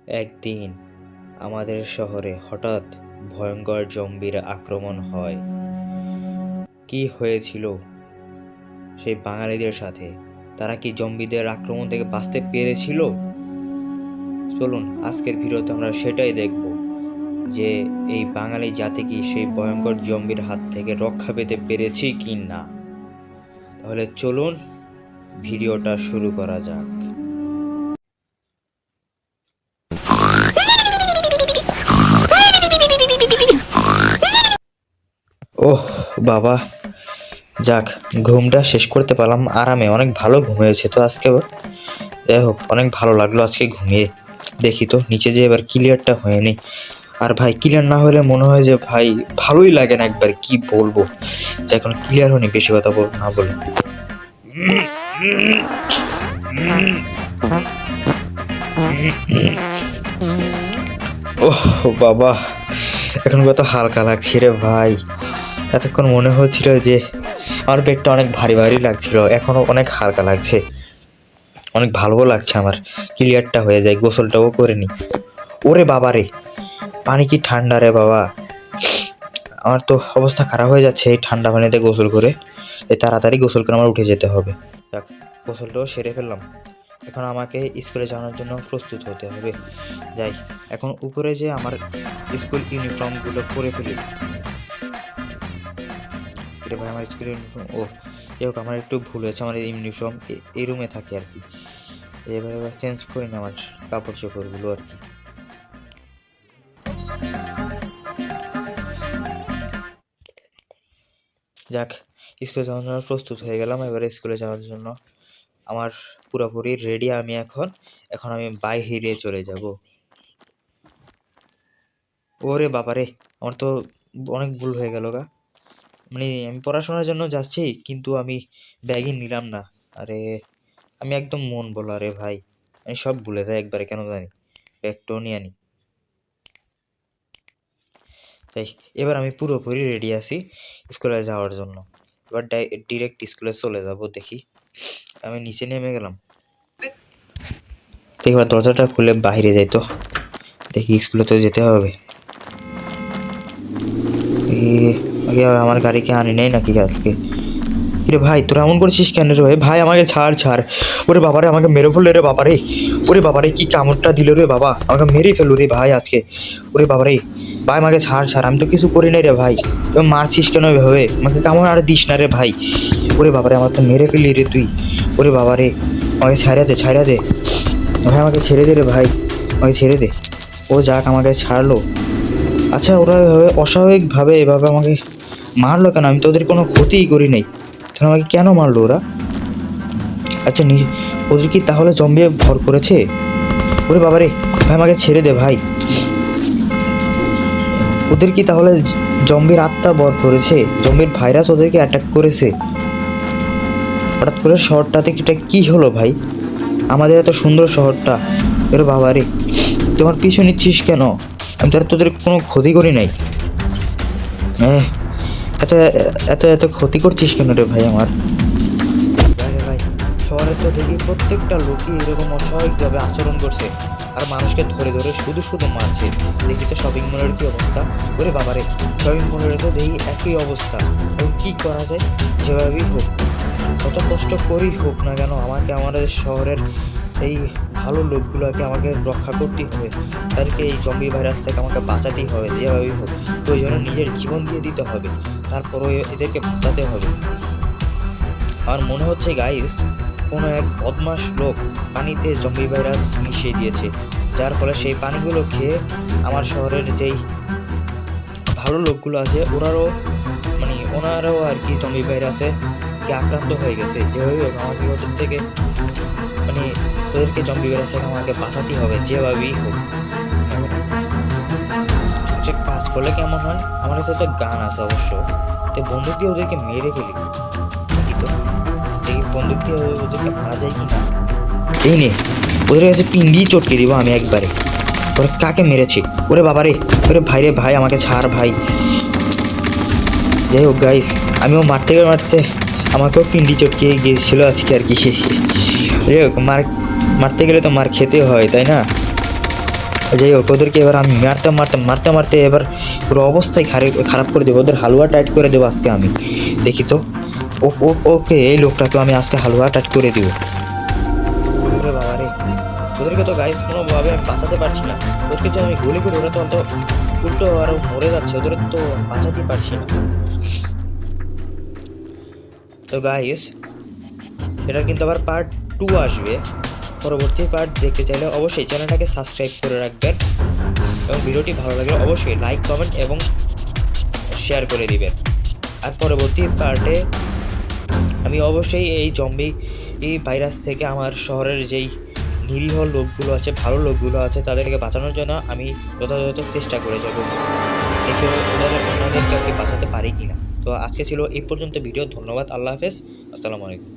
একদিন আমাদের শহরে হঠাৎ ভয়ঙ্কর জম্বির আক্রমণ হয়। কি হয়েছিল সেই বাঙালিদের সাথে? তারা কি জম্বিদের আক্রমণ থেকে বাঁচতে পেরেছিল? চলুন আজকের ভিডিওতে আমরা সেটাই দেখব, যে এই বাঙালি জাতি কি সেই ভয়ঙ্কর জম্বির হাত থেকে রক্ষা পেতে পেরেছি কি না। তাহলে চলুন ভিডিওটা শুরু করা যাক। ওহ বাবা, যাক ঘুমটা শেষ করতে পারলাম আরামে। অনেক ভালো ঘুমিয়েছে তো আজকে। যাই হোক, অনেক ভালো লাগলো আজকে ঘুমিয়ে। দেখি তো নিচে যে এবার ক্লিয়ারটা হয়নি। আর ভাই ক্লিয়ার না হলে মনে হয় যে ভাই ভালোই লাগে না, একবার কি বলবো, যে এখন ক্লিয়ার হয়নি। বেশি কথা না বলে ওহ বাবা, এখন কত হালকা লাগছে রে ভাই। এতক্ষণ মনে হচ্ছিল যে আমার পেটটা অনেক ভারী ভারী লাগছিল, এখনো অনেক হালকা লাগছে, অনেক ভালোও লাগছে। আমার ক্লিয়ারটা হয়ে যায়, গোসলটাও করে নি। ওরে বাবা রে, পানি কি ঠান্ডা রে বাবা! আমার তো অবস্থা খারাপ হয়ে যাচ্ছে এই ঠান্ডা পানিতে গোসল করে। এই তাড়াতাড়ি গোসল করে আমার উঠে যেতে হবে। যাক, গোসলটাও সেরে ফেললাম। এখন আমাকে স্কুলে যাওয়ার জন্য প্রস্তুত হতে হবে। যাই এখন উপরে যে আমার স্কুল ইউনিফর্মগুলো পরে ফেলি। এটা ভাই আমার স্কুল ইউনিফর্ম। ও যাই হোক, আমার একটু ভুল হয়েছে, আমার ইউনিফর্ম এই রুমে থাকে আর কি। এবার চেঞ্জ করি না আমার কাপড় চোপড়গুলো আর কি। যাক, স্কুলে যাওয়ার জন্য প্রস্তুত হয়ে গেলাম। এবারে স্কুলে যাওয়ার জন্য আমার পুরোপুরি রেডি। আমি এখন আমি বাইরে চলে যাব। ওরে বাবারে, আমার তো অনেক ভুল হয়ে গেল গা। মানে আমি পড়াশোনার জন্য যাচ্ছি, কিন্তু আমি ব্যাগই নিলাম না। আরে আমি একদম মন বলা রে ভাই, আমি সব ভুলে যাই একবারে, কেন জানি। ব্যাগটাও নিয়ে আনি। তাই এবার আমি পুরোপুরি রেডি আছি স্কুলে যাওয়ার জন্য। এবার ডিরেক্ট স্কুলে চলে যাব। দেখি, আমি নিচে নেমে গেলাম। তো এবার দরজাটা খুলে বাইরে যাই, তো দেখি স্কুলে তো যেতে হবে। আমার গাড়িকে আনি নেই নাকি আজকে? রে ভাই তোরা এমন করছিস কেন রে ভাই? ভাই আমাকে ছাড় ছাড়। ওরে বাবারে, আমাকে মেরে ফেললো রে বাবারে। ওরে বাবারে, কি কামড়টা দিল রে বাবা, আমাকে মেরেই ফেললো রে ভাই আজকে। ওরে বাবারে ভাই, আমাকে ছাড় ছাড়, আমি তো কিছু করি নাই রে ভাই। তুই মারছিস কেন এভাবে? আমাকে কামড় আর দিস না রে ভাই। ওরে বাবারে, আমাকে মেরে ফেললি রে তুই। ওরে বাবারে, আমাকে ছাড়া দে ছাড়া দে ভাই, আমাকে ছেড়ে দে রে ভাই, আমাকে ছেড়ে দে। ও যাক, আমাকে ছাড়লো। আচ্ছা, ওরা এভাবে অস্বাভাবিকভাবে এভাবে আমাকে মারলো কেন? আমি তো ওদের কোনো ক্ষতিই করি নাই, তাহলে আমাকে কেন মারলো ওরা? আচ্ছা, ওদের কি তাহলে জম্বি ভর করেছে? ওরে বাবারে ভাই, আমাকে ছেড়ে দে ভাই। ওদের কি তাহলে জম্বির আত্মা ভর করেছে? জম্বির ভাইরাস ওদেরকে অ্যাটাক করেছে? হঠাৎ করে শহরটাতে এটা কি হলো ভাই? আমাদের এত সুন্দর শহরটা। ওরে বাবারে, তোমার পিছু নিচ্ছিস কেন? আমি তো তোদের কোনো ক্ষতি করি নাই। হ্যাঁ, এত এত এত ক্ষতি করছিস কেন রে ভাই আমার? ভাই, শহরে তো দেখি প্রত্যেকটা লোকই এরকম অস্বাভাবিকভাবে আচরণ করছে, আর মানুষকে ধরে ধরে শুধু শুধু মারছে। দেখি তো শপিং মলের কি অবস্থা। ওরে বাবারে, শপিং মলের তো দেখি একই অবস্থা। এবং কি করা যায়? যেভাবেই হোক, কত কষ্ট করেই হোক না কেন, আমাকে আমাদের শহরের এই ভালো লোকগুলোকে আমাকে রক্ষা করতেই হবে। তাদেরকে এই জম্বি ভাইরাস থেকে আমাকে বাঁচাতেই হবে যেভাবেই হোক। প্রয়োজনে নিজের জীবন দিয়ে দিতে হবে, তারপরও এদেরকে বাঁচাতে হবে। আমার মনে হচ্ছে গাইস, কোনো এক বদমাশ লোক পানিতে জম্বি ভাইরাস মিশিয়ে দিয়েছে, যার ফলে সেই পানিগুলো খেয়ে আমার শহরের যেই ভালো লোকগুলো আছে ওনারাও আর কি জম্বি ভাইরাসে আক্রান্ত হয়ে গেছে। যেভাবে হোক আমাকে ওদের থেকে ওদেরকে জম্বি ভাইরাস থেকে আমাকে বাঁচাতেই হবে যেভাবেই হোক। একটা কাজ করলে কেমন হয়, আমার কাছে তো গান আছে অবশ্য, তো বন্দুক দিয়ে ওদেরকে মেরে ফেলি। দেখি বন্দুক দিয়ে ওদেরকে মারা যায় কি না। এই নে, ওদের কাছে পিন্ডি চটকে দিব আমি একবারে। ওরা কাকে মেরেছে? ওরে বাবারে, ওরে ভাই রে ভাই, আমাকে ছাড় ভাই। যাই হোক গাইস, আমিও মারতে মারতে আমাকেও পিন্ডি চটকে গিয়েছিল আজকে আর কি। যাই হোক, মারতে গেলে তো মার খেতে হয়, তাই না? যাই হোক, ওদেরকে এবার আমি মারতে মারতে মারতে মারতে এবার পুরো অবস্থায় খারাপ করে দেবো, ওদের হালুয়া টাইট করে দেবো আজকে আমি। দেখি তো, ওকে এই লোকটাকে আমি আজকে হালুয়া টাইট করে দিব। ওরে বাবা রে, ওদেরকে তো গাইস কোনোভাবে আমি বাঁচাতে পারছি না। ওদেরকে যদি আমি গুলি করি ওরা তো উল্টো আরো মরে যাচ্ছে, ওদের তো বাঁচাতেই পারছি না। তো গাইস, এটা কিন্তু আবার পার্ট 2 আসবে। পরবর্তী পার্ট দেখতে চাইলে অবশ্যই চ্যানেলটাকে সাবস্ক্রাইব করে রাখবেন এবং ভিডিওটি ভালো লাগলে অবশ্যই লাইক কমেন্ট এবং শেয়ার করে দিবেন। আর পরবর্তী পার্টে আমি অবশ্যই এই জম্বি ভাইরাস থেকে আমার শহরের যেই নিরীহ লোকগুলো আছে, ভালো লোকগুলো আছে, তাদেরকে বাঁচানোর জন্য আমি যথাযথ চেষ্টা করে যাব, দেখি ওনাদেরকে বাঁচাতে পারি কিনা। তো আজকে ছিল এই পর্যন্ত ভিডিও। ধন্যবাদ, আল্লাহ হাফেজ, আসসালামু আলাইকুম।